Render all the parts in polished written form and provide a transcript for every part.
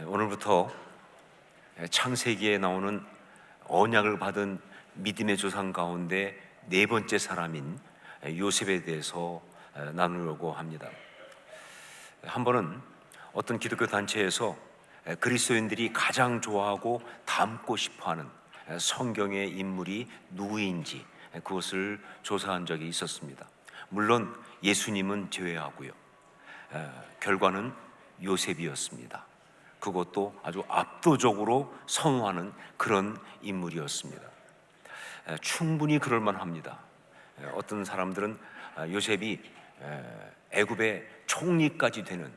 오늘부터 창세기에 나오는 언약을 받은 믿음의 조상 가운데 네 번째 사람인 요셉에 대해서 나누려고 합니다. 한 번은 어떤 기독교 단체에서 그리스도인들이 가장 좋아하고 닮고 싶어하는 성경의 인물이 누구인지 그것을 조사한 적이 있었습니다. 물론 예수님은 제외하고요. 결과는 요셉이었습니다. 그것도 아주 압도적으로 선호하는 그런 인물이었습니다. 충분히 그럴만합니다. 어떤 사람들은 요셉이 애굽의 총리까지 되는,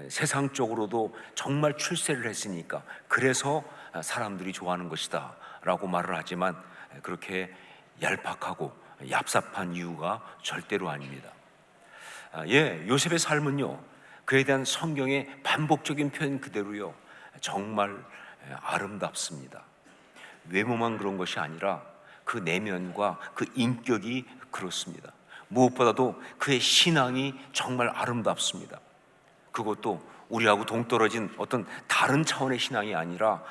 세상적으로도 정말 출세를 했으니까 그래서 사람들이 좋아하는 것이다 라고 말을 하지만, 그렇게 얄팍하고 얍삽한 이유가 절대로 아닙니다. 요셉의 삶은요, 그에 대한 성경의 반복적인 표현 그대로요, 정말 아름답습니다. 외모만 그런 것이 아니라 그 내면과 그 인격이 그렇습니다. 무엇보다도 그의 신앙이 정말 아름답습니다. 그것도 우리하고 동떨어진 어떤 다른 차원의 신앙이 아니라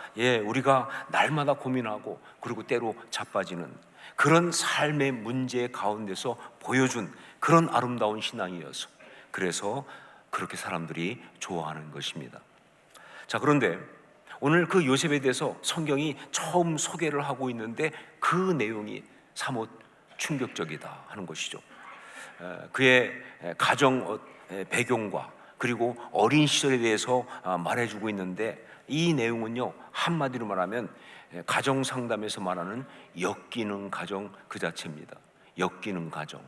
우리가 날마다 고민하고 그리고 때로 자빠지는 그런 삶의 문제 가운데서 보여준 그런 아름다운 신앙이어서, 그래서 그렇게 사람들이 좋아하는 것입니다. 자, 그런데 오늘 그 요셉에 대해서 성경이 처음 소개를 하고 있는데 그 내용이 사뭇 충격적이다 하는 것이죠. 그의 가정 배경과 그리고 어린 시절에 대해서 말해주고 있는데, 이 내용은요, 한마디로 말하면 가정 상담에서 말하는 엮이는 가정 그 자체입니다. 엮이는 가정.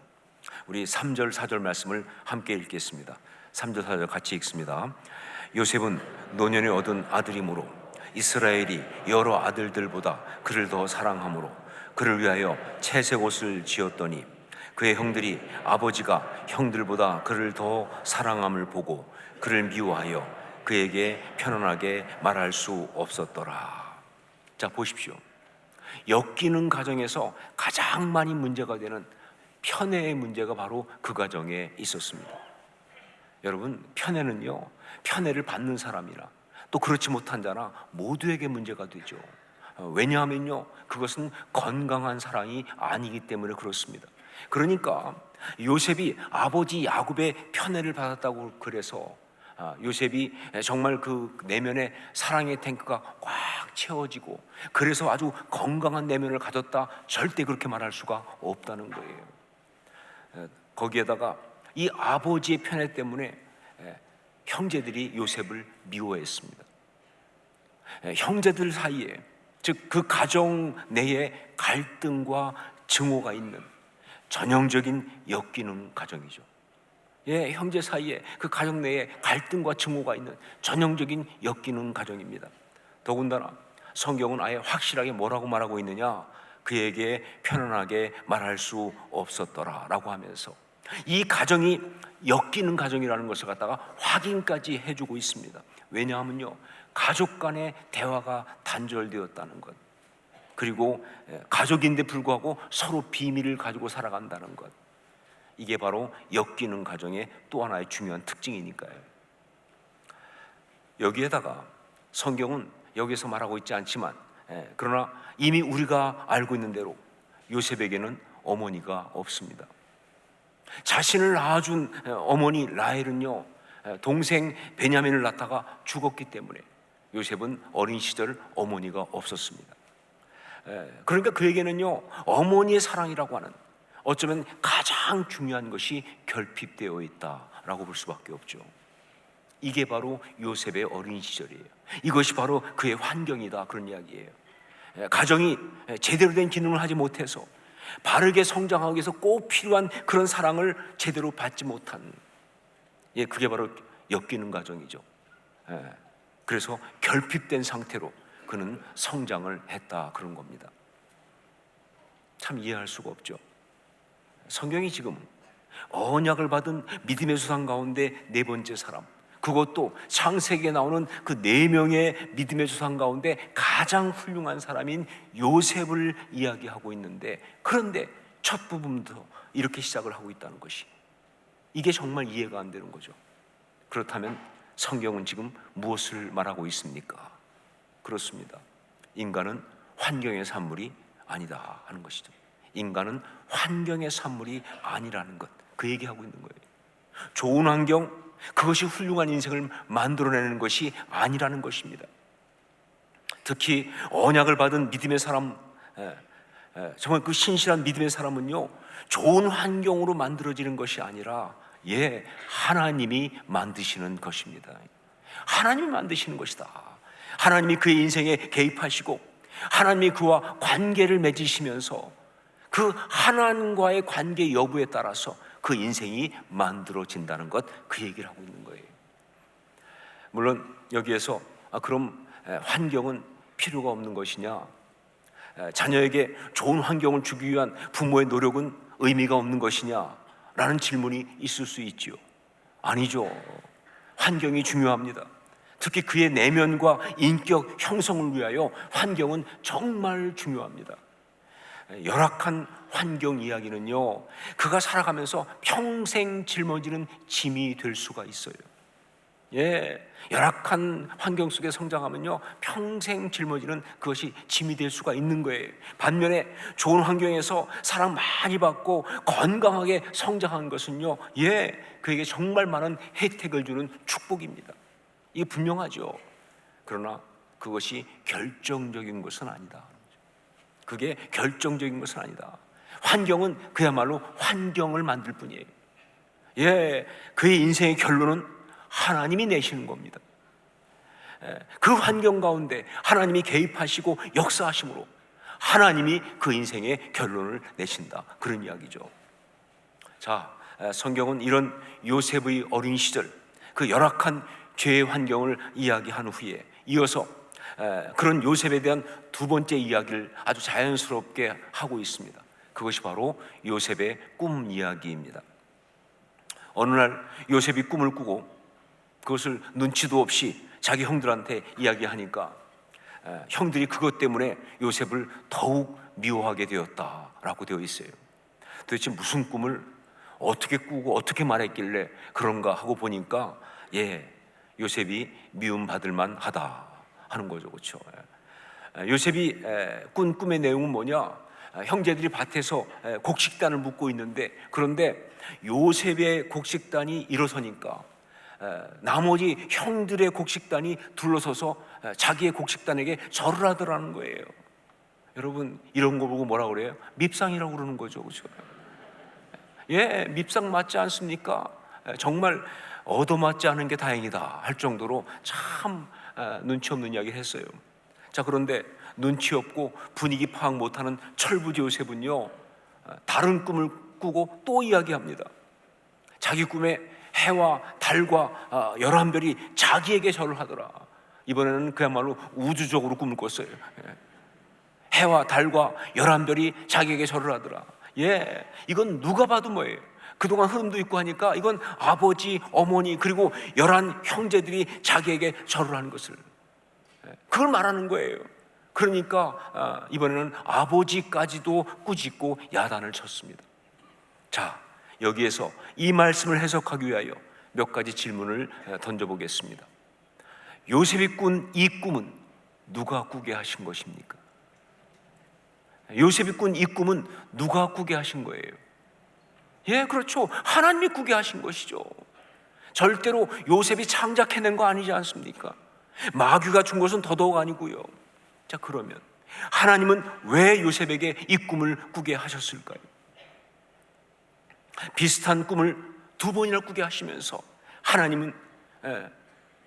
우리 3절 4절 말씀을 함께 읽겠습니다. 3절 4절 같이 읽습니다. 요셉은 노년에 얻은 아들이므로 이스라엘이 여러 아들들보다 그를 더 사랑하므로 그를 위하여 채색 옷을 지었더니 그의 형들이 아버지가 형들보다 그를 더 사랑함을 보고 그를 미워하여 그에게 편안하게 말할 수 없었더라. 자, 보십시오. 엮이는 가정에서 가장 많이 문제가 되는 편애의 문제가 바로 그 가정에 있었습니다. 여러분, 편애는요, 편애를 받는 사람이나 또 그렇지 못한 자나 모두에게 문제가 되죠. 왜냐하면요, 그것은 건강한 사랑이 아니기 때문에 그렇습니다. 그러니까 요셉이 아버지 야곱의 편애를 받았다고, 그래서 요셉이 정말 그 내면의 사랑의 탱크가 꽉 채워지고 그래서 아주 건강한 내면을 가졌다, 절대 그렇게 말할 수가 없다는 거예요. 거기에다가 이 아버지의 편애 때문에 형제들이 요셉을 미워했습니다. 형제들 사이에, 즉 그 가정 내에 갈등과 증오가 있는 전형적인 엮이는 가정이죠. 형제 사이에, 그 가정 내에 갈등과 증오가 있는 전형적인 엮이는 가정입니다. 더군다나 성경은 아예 확실하게 뭐라고 말하고 있느냐, 그에게 편안하게 말할 수 없었더라 라고 하면서 이 가정이 엮이는 가정이라는 것을 갖다가 확인까지 해주고 있습니다. 왜냐하면요, 가족 간의 대화가 단절되었다는 것, 그리고 가족인데 불구하고 서로 비밀을 가지고 살아간다는 것, 이게 바로 엮이는 가정의 또 하나의 중요한 특징이니까요. 여기에다가 성경은 여기서 말하고 있지 않지만, 그러나 이미 우리가 알고 있는 대로 요셉에게는 어머니가 없습니다. 자신을 낳아준 어머니 라헬은요, 동생 베냐민을 낳다가 죽었기 때문에 요셉은 어린 시절 어머니가 없었습니다. 그러니까 그에게는요, 어머니의 사랑이라고 하는, 어쩌면 가장 중요한 것이 결핍되어 있다라고 볼 수밖에 없죠. 이게 바로 요셉의 어린 시절이에요. 이것이 바로 그의 환경이다, 그런 이야기예요. 가정이 제대로 된 기능을 하지 못해서 바르게 성장하기 위해서 꼭 필요한 그런 사랑을 제대로 받지 못한, 그게 바로 엮이는 가정이죠. 그래서 결핍된 상태로 그는 성장을 했다, 그런 겁니다. 참 이해할 수가 없죠. 성경이 지금 언약을 받은 믿음의 조상 가운데 네 번째 사람, 그것도 창세기에 나오는 그 네 명의 믿음의 조상 가운데 가장 훌륭한 사람인 요셉을 이야기하고 있는데, 그런데 첫 부분부터 이렇게 시작을 하고 있다는 것이, 이게 정말 이해가 안 되는 거죠. 그렇다면 성경은 지금 무엇을 말하고 있습니까? 그렇습니다. 인간은 환경의 산물이 아니다 하는 것이죠. 인간은 환경의 산물이 아니라는 것, 그 얘기하고 있는 거예요. 좋은 환경, 그것이 훌륭한 인생을 만들어내는 것이 아니라는 것입니다. 특히 언약을 받은 믿음의 사람, 정말 그 신실한 믿음의 사람은요, 좋은 환경으로 만들어지는 것이 아니라 하나님이 만드시는 것입니다. 하나님이 만드시는 것이다. 하나님이 그의 인생에 개입하시고 하나님이 그와 관계를 맺으시면서 그 하나님과의 관계 여부에 따라서 그 인생이 만들어진다는 것, 그 얘기를 하고 있는 거예요. 물론 여기에서 그럼 환경은 필요가 없는 것이냐, 자녀에게 좋은 환경을 주기 위한 부모의 노력은 의미가 없는 것이냐 라는 질문이 있을 수 있지요. 아니죠. 환경이 중요합니다. 특히 그의 내면과 인격 형성을 위하여 환경은 정말 중요합니다. 열악한 환경 이야기는요, 그가 살아가면서 평생 짊어지는 짐이 될 수가 있어요. 열악한 환경 속에 성장하면요, 평생 짊어지는 그것이 짐이 될 수가 있는 거예요. 반면에 좋은 환경에서 사랑 많이 받고 건강하게 성장한 것은요, 그에게 정말 많은 혜택을 주는 축복입니다. 이게 분명하죠. 그러나 그것이 결정적인 것은 아니다. 그게 결정적인 것은 아니다. 환경은 그야말로 환경을 만들 뿐이에요. 그의 인생의 결론은 하나님이 내시는 겁니다. 그 환경 가운데 하나님이 개입하시고 역사하심으로 하나님이 그 인생의 결론을 내신다, 그런 이야기죠. 자, 성경은 이런 요셉의 어린 시절, 그 열악한 죄의 환경을 이야기한 후에 이어서 그런 요셉에 대한 두 번째 이야기를 아주 자연스럽게 하고 있습니다. 그것이 바로 요셉의 꿈 이야기입니다. 어느 날 요셉이 꿈을 꾸고 그것을 눈치도 없이 자기 형들한테 이야기하니까 형들이 그것 때문에 요셉을 더욱 미워하게 되었다라고 되어 있어요. 도대체 무슨 꿈을 어떻게 꾸고 어떻게 말했길래 그런가 하고 보니까 요셉이 미움받을 만하다 하는 거죠. 그렇죠? 요셉이 꾼 꿈의 내용은 뭐냐? 형제들이 밭에서 곡식단을 묶고 있는데, 그런데 요셉의 곡식단이 일어서니까 나머지 형들의 곡식단이 둘러서서 자기의 곡식단에게 절을 하더라는 거예요. 여러분, 이런 거 보고 뭐라 그래요? 밉상이라고 그러는 거죠. 그렇죠? 밉상 맞지 않습니까? 정말 얻어맞지 않은 게 다행이다 할 정도로 참 눈치 없는 이야기를 했어요. 자, 그런데 눈치 없고 분위기 파악 못하는 철부지 요셉은요, 다른 꿈을 꾸고 또 이야기합니다. 자기 꿈에 해와 달과 11별이 자기에게 절을 하더라. 이번에는 그야말로 우주적으로 꿈을 꿨어요. 해와 달과 11별이 자기에게 절을 하더라. 이건 누가 봐도 뭐예요? 그동안 흐름도 있고 하니까 이건 아버지, 어머니, 그리고 11 형제들이 자기에게 절을 하는 것을, 그걸 말하는 거예요. 그러니까 이번에는 아버지까지도 꾸짖고 야단을 쳤습니다. 자, 여기에서 이 말씀을 해석하기 위하여 몇 가지 질문을 던져보겠습니다. 요셉이 꾼 이 꿈은 누가 꾸게 하신 것입니까? 요셉이 꾼 이 꿈은 누가 꾸게 하신 거예요? 그렇죠. 하나님이 꾸게 하신 것이죠. 절대로 요셉이 창작해낸 거 아니지 않습니까? 마귀가 준 것은 더더욱 아니고요. 자, 그러면 하나님은 왜 요셉에게 이 꿈을 꾸게 하셨을까요? 비슷한 꿈을 두 번이나 꾸게 하시면서 하나님은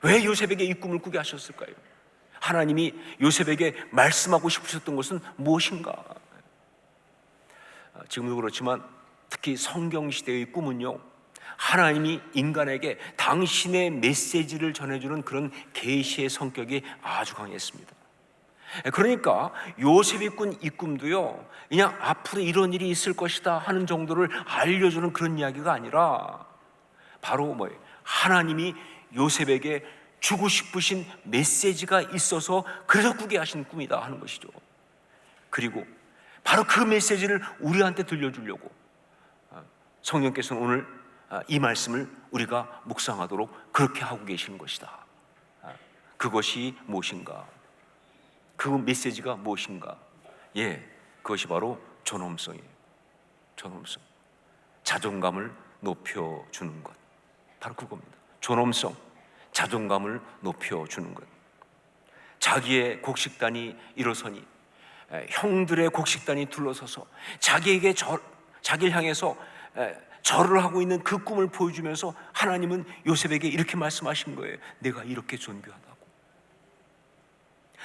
왜 요셉에게 이 꿈을 꾸게 하셨을까요? 하나님이 요셉에게 말씀하고 싶으셨던 것은 무엇인가? 지금도 그렇지만 특히 성경시대의 꿈은요, 하나님이 인간에게 당신의 메시지를 전해주는 그런 계시의 성격이 아주 강했습니다. 그러니까 요셉이 꾼 이 꿈도요, 그냥 앞으로 이런 일이 있을 것이다 하는 정도를 알려주는 그런 이야기가 아니라 바로 뭐예요? 하나님이 요셉에게 주고 싶으신 메시지가 있어서 그래서 꾸게 하신 꿈이다 하는 것이죠. 그리고 바로 그 메시지를 우리한테 들려주려고 성령께서는 오늘 이 말씀을 우리가 묵상하도록 그렇게 하고 계시는 것이다. 그것이 무엇인가? 그 메시지가 무엇인가? 예, 그것이 바로 존엄성이에요. 존엄성, 자존감을 높여주는 것, 바로 그겁니다. 존엄성, 자존감을 높여주는 것. 자기의 곡식단이 일어서니 형들의 곡식단이 둘러서서 자기를 향해서 절을 하고 있는 그 꿈을 보여주면서 하나님은 요셉에게 이렇게 말씀하신 거예요. 내가 이렇게 존귀하다고,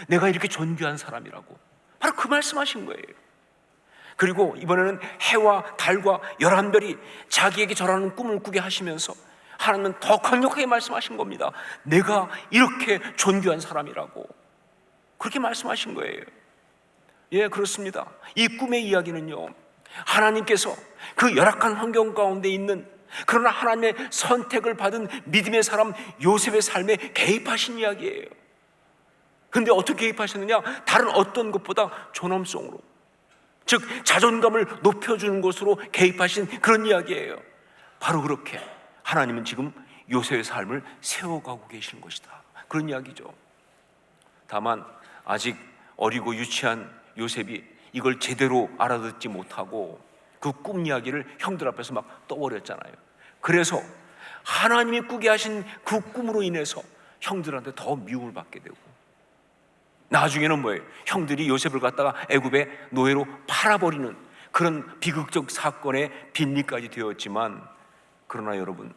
내가 이렇게 존귀한 사람이라고, 바로 그 말씀하신 거예요. 그리고 이번에는 해와 달과 11별이 자기에게 절하는 꿈을 꾸게 하시면서 하나님은 더 강력하게 말씀하신 겁니다. 내가 이렇게 존귀한 사람이라고, 그렇게 말씀하신 거예요. 예, 그렇습니다. 이 꿈의 이야기는요, 하나님께서 그 열악한 환경 가운데 있는, 그러나 하나님의 선택을 받은 믿음의 사람 요셉의 삶에 개입하신 이야기예요. 그런데 어떻게 개입하셨느냐? 다른 어떤 것보다 존엄성으로, 즉 자존감을 높여주는 것으로 개입하신 그런 이야기예요. 바로 그렇게 하나님은 지금 요셉의 삶을 세워가고 계시는 것이다, 그런 이야기죠. 다만 아직 어리고 유치한 요셉이 이걸 제대로 알아듣지 못하고 그 꿈 이야기를 형들 앞에서 막 떠버렸잖아요. 그래서 하나님이 꾸게 하신 그 꿈으로 인해서 형들한테 더 미움을 받게 되고, 나중에는 뭐예요? 형들이 요셉을 갖다가 애굽의 노예로 팔아버리는 그런 비극적 사건의 빈리까지 되었지만, 그러나 여러분,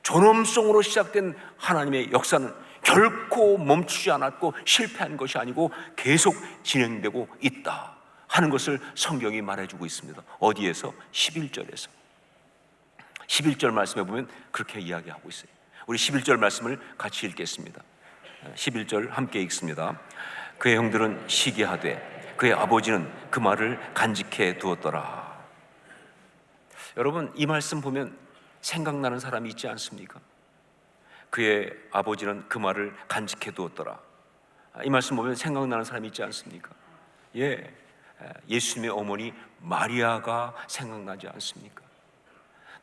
존엄성으로 시작된 하나님의 역사는 결코 멈추지 않았고 실패한 것이 아니고 계속 진행되고 있다 하는 것을 성경이 말해주고 있습니다. 어디에서? 11절에서. 11절 말씀에 보면 그렇게 이야기하고 있어요. 우리 11절 말씀을 같이 읽겠습니다. 11절 함께 읽습니다. 그의 형들은 시기하되 그의 아버지는 그 말을 간직해 두었더라. 여러분, 이 말씀 보면 생각나는 사람이 있지 않습니까? 그의 아버지는 그 말을 간직해 두었더라. 이 말씀 보면 생각나는 사람이 있지 않습니까? 예, 예수님의 어머니 마리아가 생각나지 않습니까?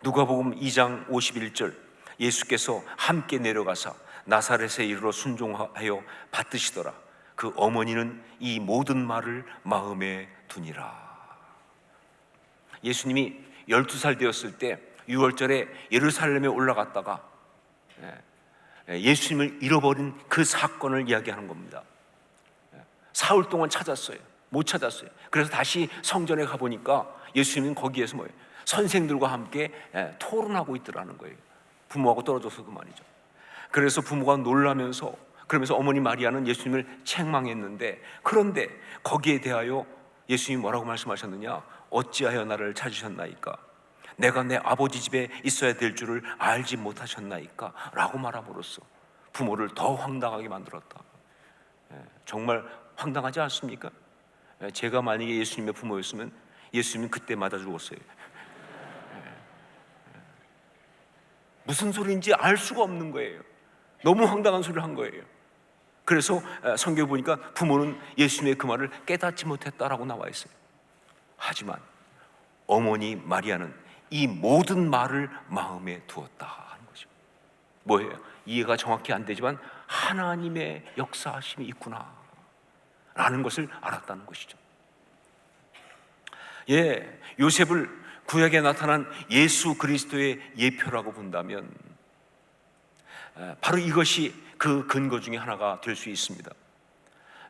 누가복음 2장 51절, 예수께서 함께 내려가사 나사렛에 이르러 순종하여 받드시더라. 그 어머니는 이 모든 말을 마음에 두니라. 예수님이 12살 되었을 때 유월절에 예루살렘에 올라갔다가 예수님을 잃어버린 그 사건을 이야기하는 겁니다. 사흘 동안 찾았어요. 못 찾았어요. 그래서 다시 성전에 가보니까 예수님은 거기에서 뭐예요? 선생들과 함께 토론하고 있더라는 거예요. 부모하고 떨어져서 그 말이죠. 그래서 부모가 놀라면서, 그러면서 어머니 마리아는 예수님을 책망했는데, 그런데 거기에 대하여 예수님이 뭐라고 말씀하셨느냐? 어찌하여 나를 찾으셨나이까? 내가 내 아버지 집에 있어야 될 줄을 알지 못하셨나이까? 라고 말함으로써 부모를 더 황당하게 만들었다. 정말 황당하지 않습니까? 제가 만약에 예수님의 부모였으면 예수님은 그때 맞아 죽었어요. 무슨 소리인지 알 수가 없는 거예요. 너무 황당한 소리를 한 거예요. 그래서 성경에 보니까 부모는 예수님의 그 말을 깨닫지 못했다라고 나와 있어요. 하지만 어머니 마리아는 이 모든 말을 마음에 두었다 하는 거죠. 뭐예요? 이해가 정확히 안 되지만 하나님의 역사하심이 있구나 라는 것을 알았다는 것이죠. 예, 요셉을 구약에 나타난 예수 그리스도의 예표라고 본다면 바로 이것이 그 근거 중에 하나가 될 수 있습니다.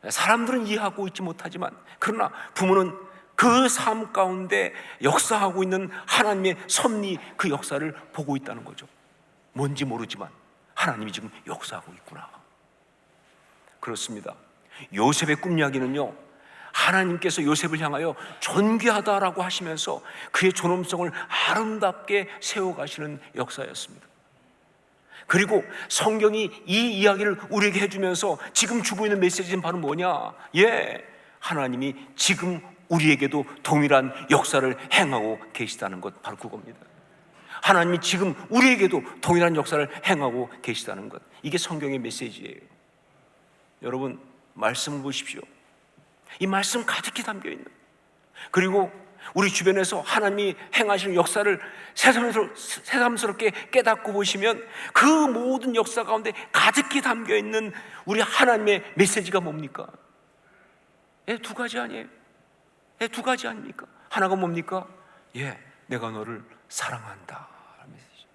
사람들은 이해하고 있지 못하지만, 그러나 부모는 그 삶 가운데 역사하고 있는 하나님의 섭리, 그 역사를 보고 있다는 거죠. 뭔지 모르지만 하나님이 지금 역사하고 있구나. 그렇습니다. 요셉의 꿈 이야기는요, 하나님께서 요셉을 향하여 존귀하다라고 하시면서 그의 존엄성을 아름답게 세워가시는 역사였습니다. 그리고 성경이 이 이야기를 우리에게 해주면서 지금 주고 있는 메시지는 바로 뭐냐? 예, 하나님이 지금 우리에게도 동일한 역사를 행하고 계시다는 것, 바로 그겁니다. 하나님이 지금 우리에게도 동일한 역사를 행하고 계시다는 것, 이게 성경의 메시지예요. 여러분, 말씀을 보십시오. 이 말씀 가득히 담겨있는, 그리고 우리 주변에서 하나님이 행하시는 역사를 새삼스럽게 깨닫고 보시면 그 모든 역사 가운데 가득히 담겨 있는 우리 하나님의 메시지가 뭡니까? 두 가지 아니에요? 두 가지 아닙니까? 하나가 뭡니까? 내가 너를 사랑한다. 메시지.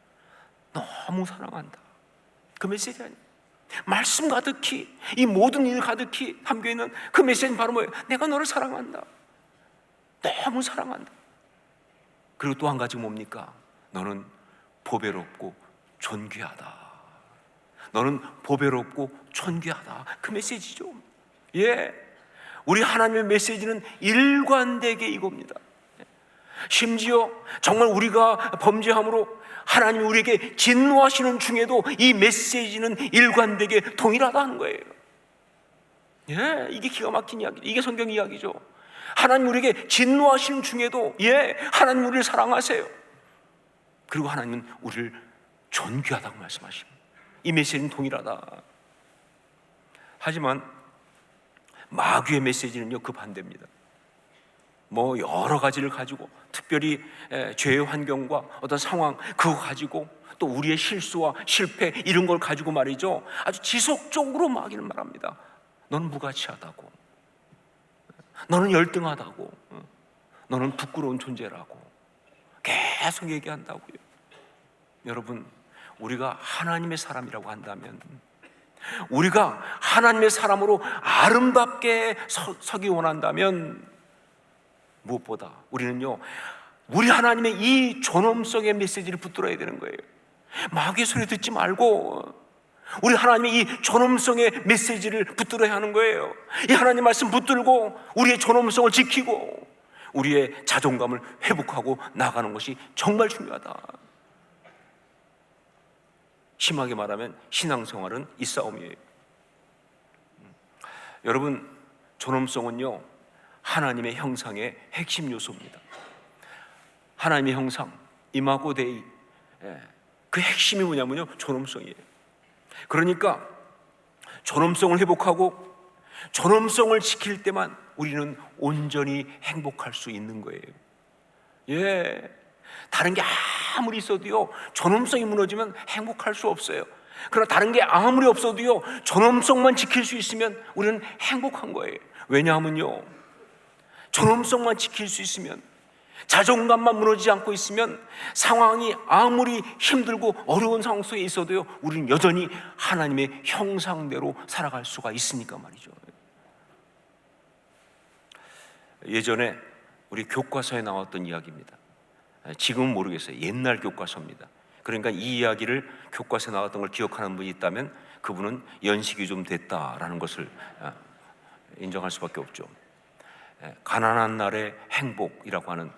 너무 사랑한다. 그 메시지 아니에요? 말씀 가득히, 이 모든 일 가득히 담겨 있는 그 메시지는 바로 뭐예요? 내가 너를 사랑한다. 너무 사랑한다. 그리고 또 한 가지 뭡니까? 너는 보배롭고 존귀하다. 너는 보배롭고 존귀하다. 그 메시지죠. 우리 하나님의 메시지는 일관되게 이겁니다. 심지어 정말 우리가 범죄함으로 하나님이 우리에게 진노하시는 중에도 이 메시지는 일관되게 동일하다는 거예요. 이게 기가 막힌 이야기, 이게 성경 이야기죠. 하나님 우리에게 진노하시는 중에도 하나님 우리를 사랑하세요. 그리고 하나님은 우리를 존귀하다고 말씀하십니다. 이 메시지는 동일하다. 하지만 마귀의 메시지는요, 그 반대입니다. 여러 가지를 가지고, 특별히 죄의 환경과 어떤 상황, 그거 가지고, 또 우리의 실수와 실패, 이런 걸 가지고 말이죠, 아주 지속적으로 마귀는 말합니다. 너는 무가치하다고, 너는 열등하다고, 너는 부끄러운 존재라고 계속 얘기한다고요. 여러분, 우리가 하나님의 사람이라고 한다면, 우리가 하나님의 사람으로 아름답게 서기 원한다면, 무엇보다 우리는요, 우리 하나님의 이 존엄성의 메시지를 붙들어야 되는 거예요. 마귀의 소리 듣지 말고 우리 하나님의 이 존엄성의 메시지를 붙들어야 하는 거예요. 이 하나님 말씀 붙들고 우리의 존엄성을 지키고 우리의 자존감을 회복하고 나가는 것이 정말 중요하다. 심하게 말하면 신앙생활은 이 싸움이에요. 여러분, 존엄성은요, 하나님의 형상의 핵심 요소입니다. 하나님의 형상, 이마고 데이, 그 핵심이 뭐냐면요, 존엄성이에요. 그러니까 존엄성을 회복하고 존엄성을 지킬 때만 우리는 온전히 행복할 수 있는 거예요. 다른 게 아무리 있어도요, 존엄성이 무너지면 행복할 수 없어요. 그러나 다른 게 아무리 없어도요, 존엄성만 지킬 수 있으면 우리는 행복한 거예요. 왜냐하면요, 존엄성만 지킬 수 있으면, 자존감만 무너지지 않고 있으면, 상황이 아무리 힘들고 어려운 상황 속에 있어도요, 우리는 여전히 하나님의 형상대로 살아갈 수가 있으니까 말이죠. 예전에 우리 교과서에 나왔던 이야기입니다. 지금은 모르겠어요. 옛날 교과서입니다. 그러니까 이 이야기를 교과서에 나왔던 걸 기억하는 분이 있다면 그분은 연식이 좀 됐다라는 것을 인정할 수밖에 없죠. 가난한 날의 행복이라고 하는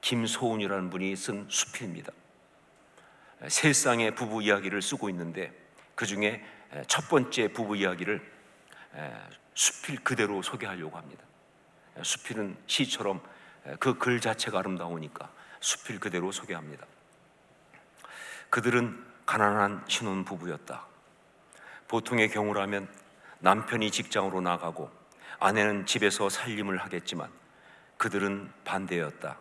김소운이라는 분이 쓴 수필입니다. 세 쌍의 부부 이야기를 쓰고 있는데 그 중에 첫 번째 부부 이야기를 수필 그대로 소개하려고 합니다. 수필은 시처럼 그 글 자체가 아름다우니까 수필 그대로 소개합니다. 그들은 가난한 신혼부부였다. 보통의 경우라면 남편이 직장으로 나가고 아내는 집에서 살림을 하겠지만 그들은 반대였다.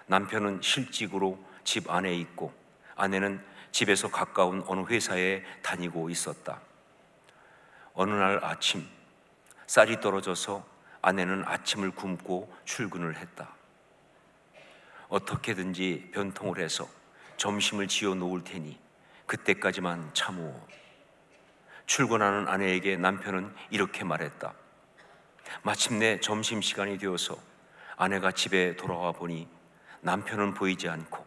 남편은 실직으로 집 안에 있고 아내는 집에서 가까운 어느 회사에 다니고 있었다. 어느 날 아침, 쌀이 떨어져서 아내는 아침을 굶고 출근을 했다. 어떻게든지 변통을 해서 점심을 지어 놓을 테니 그때까지만 참으오. 출근하는 아내에게 남편은 이렇게 말했다. 마침내 점심시간이 되어서 아내가 집에 돌아와 보니 남편은 보이지 않고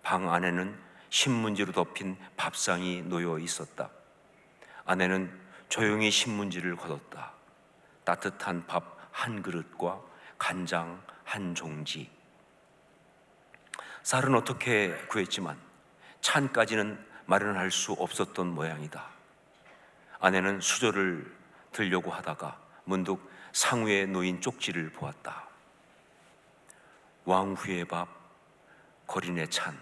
방 안에는 신문지로 덮인 밥상이 놓여 있었다. 아내는 조용히 신문지를 걷었다. 따뜻한 밥 한 그릇과 간장 한 종지. 쌀은 어떻게 구했지만 찬까지는 마련할 수 없었던 모양이다. 아내는 수저를 들려고 하다가 문득 상위에 놓인 쪽지를 보았다. 왕후의 밥, 거린의 찬.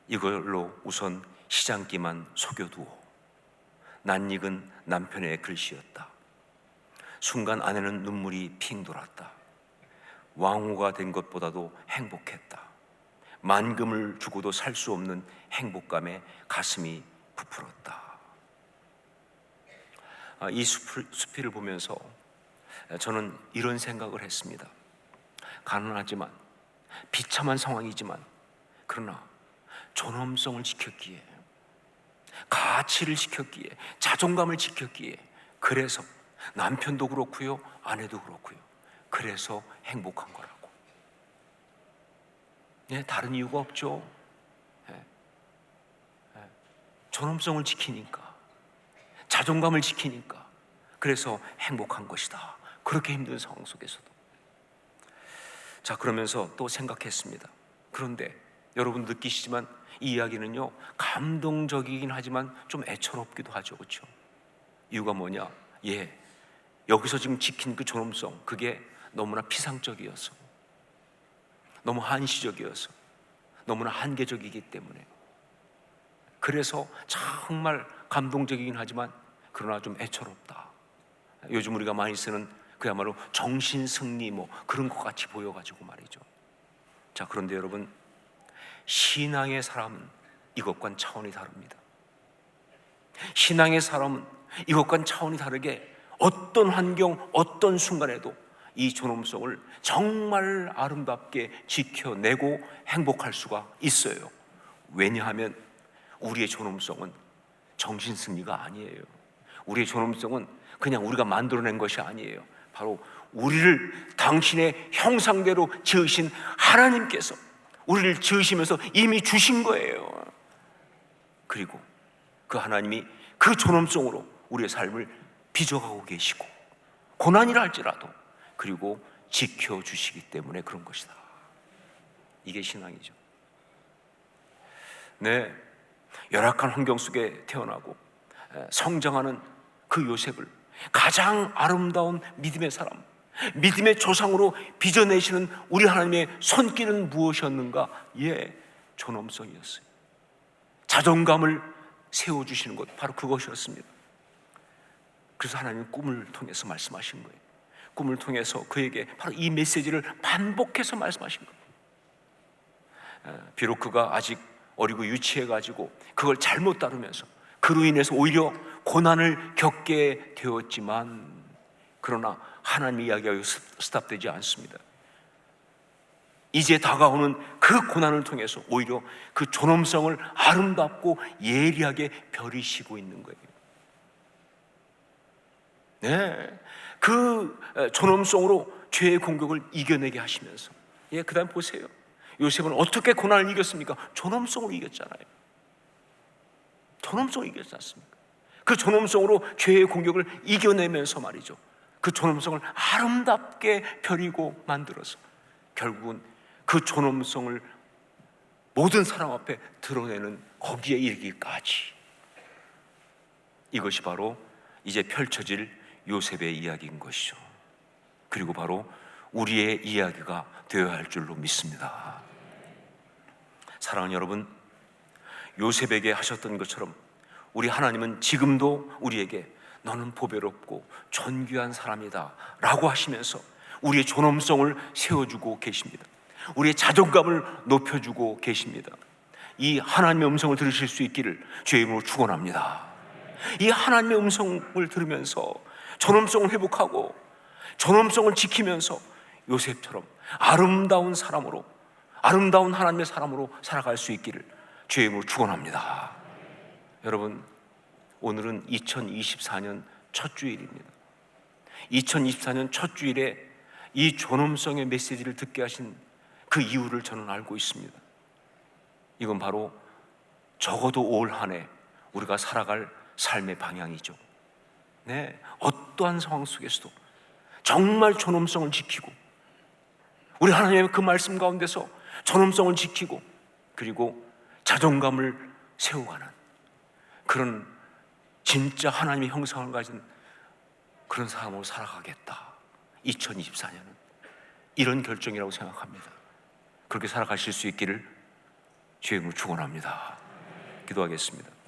이걸로 우선 시장기만 속여두어. 낯익은 남편의 글씨였다. 순간 아내는 눈물이 핑 돌았다. 왕후가 된 것보다도 행복했다. 만금을 주고도 살 수 없는 행복감에 가슴이 부풀었다. 이 수필을 보면서 저는 이런 생각을 했습니다. 가난하지만, 비참한 상황이지만, 그러나 존엄성을 지켰기에, 가치를 지켰기에, 자존감을 지켰기에, 그래서 남편도 그렇고요, 아내도 그렇고요, 그래서 행복한 거라고. 다른 이유가 없죠. 존엄성을 지키니까, 자존감을 지키니까, 그래서 행복한 것이다. 그렇게 힘든 상황 속에서도. 자, 그러면서 또 생각했습니다. 그런데 여러분 느끼시지만 이 이야기는요, 감동적이긴 하지만 좀 애처롭기도 하죠. 그렇죠? 이유가 뭐냐? 여기서 지금 지킨 그 존엄성, 그게 너무나 피상적이어서, 너무 한시적이어서, 너무나 한계적이기 때문에, 그래서 정말 감동적이긴 하지만 그러나 좀 애처롭다. 요즘 우리가 많이 쓰는 그야말로 정신승리 그런 것 같이 보여가지고 말이죠. 자, 그런데 여러분, 신앙의 사람은 이것과는 차원이 다릅니다. 신앙의 사람은 이것과는 차원이 다르게 어떤 환경, 어떤 순간에도 이 존엄성을 정말 아름답게 지켜내고 행복할 수가 있어요. 왜냐하면 우리의 존엄성은 정신승리가 아니에요. 우리의 존엄성은 그냥 우리가 만들어낸 것이 아니에요. 바로 우리를 당신의 형상대로 지으신 하나님께서 우리를 지으시면서 이미 주신 거예요. 그리고 그 하나님이 그 존엄성으로 우리의 삶을 빚어가고 계시고, 고난이라 할지라도 그리고 지켜주시기 때문에 그런 것이다. 이게 신앙이죠. 열악한 환경 속에 태어나고 성장하는 그 요셉을 가장 아름다운 믿음의 사람, 믿음의 조상으로 빚어내시는 우리 하나님의 손길은 무엇이었는가? 존엄성이었어요. 자존감을 세워주시는 것, 바로 그것이었습니다. 그래서 하나님은 꿈을 통해서 말씀하신 거예요. 꿈을 통해서 그에게 바로 이 메시지를 반복해서 말씀하신 거예요. 비록 그가 아직 어리고 유치해가지고 그걸 잘못 다루면서 그로 인해서 오히려 고난을 겪게 되었지만, 그러나 하나님의 이야기가 스탑되지 않습니다. 이제 다가오는 그 고난을 통해서 오히려 그 존엄성을 아름답고 예리하게 벼리시고 있는 거예요. 그 존엄성으로 죄의 공격을 이겨내게 하시면서, 그 다음 보세요. 요셉은 어떻게 고난을 이겼습니까? 존엄성으로 이겼잖아요. 존엄성으로 이겼지 않습니까? 그 존엄성으로 죄의 공격을 이겨내면서 말이죠, 그 존엄성을 아름답게 벼리고 만들어서 결국은 그 존엄성을 모든 사람 앞에 드러내는 거기에 이르기까지. 이것이 바로 이제 펼쳐질 요셉의 이야기인 것이죠. 그리고 바로 우리의 이야기가 되어야 할 줄로 믿습니다. 사랑하는 여러분, 요셉에게 하셨던 것처럼 우리 하나님은 지금도 우리에게 너는 보배롭고 존귀한 사람이다 라고 하시면서 우리의 존엄성을 세워주고 계십니다. 우리의 자존감을 높여주고 계십니다. 이 하나님의 음성을 들으실 수 있기를 주의 이름으로 축원합니다. 이 하나님의 음성을 들으면서 존엄성을 회복하고 존엄성을 지키면서 요셉처럼 아름다운 사람으로, 아름다운 하나님의 사람으로 살아갈 수 있기를 주의 이름으로 축원합니다. 여러분, 오늘은 2024년 첫 주일입니다. 2024년 첫 주일에 이 존엄성의 메시지를 듣게 하신 그 이유를 저는 알고 있습니다. 이건 바로 적어도 올 한 해 우리가 살아갈 삶의 방향이죠. 어떠한 상황 속에서도 정말 존엄성을 지키고, 우리 하나님의 그 말씀 가운데서 존엄성을 지키고, 그리고 자존감을 세워가는 그런 진짜 하나님의 형상을 가진 그런 사람으로 살아가겠다. 2024년은 이런 결정이라고 생각합니다. 그렇게 살아가실 수 있기를 주의 이름으로 축원합니다. 기도하겠습니다.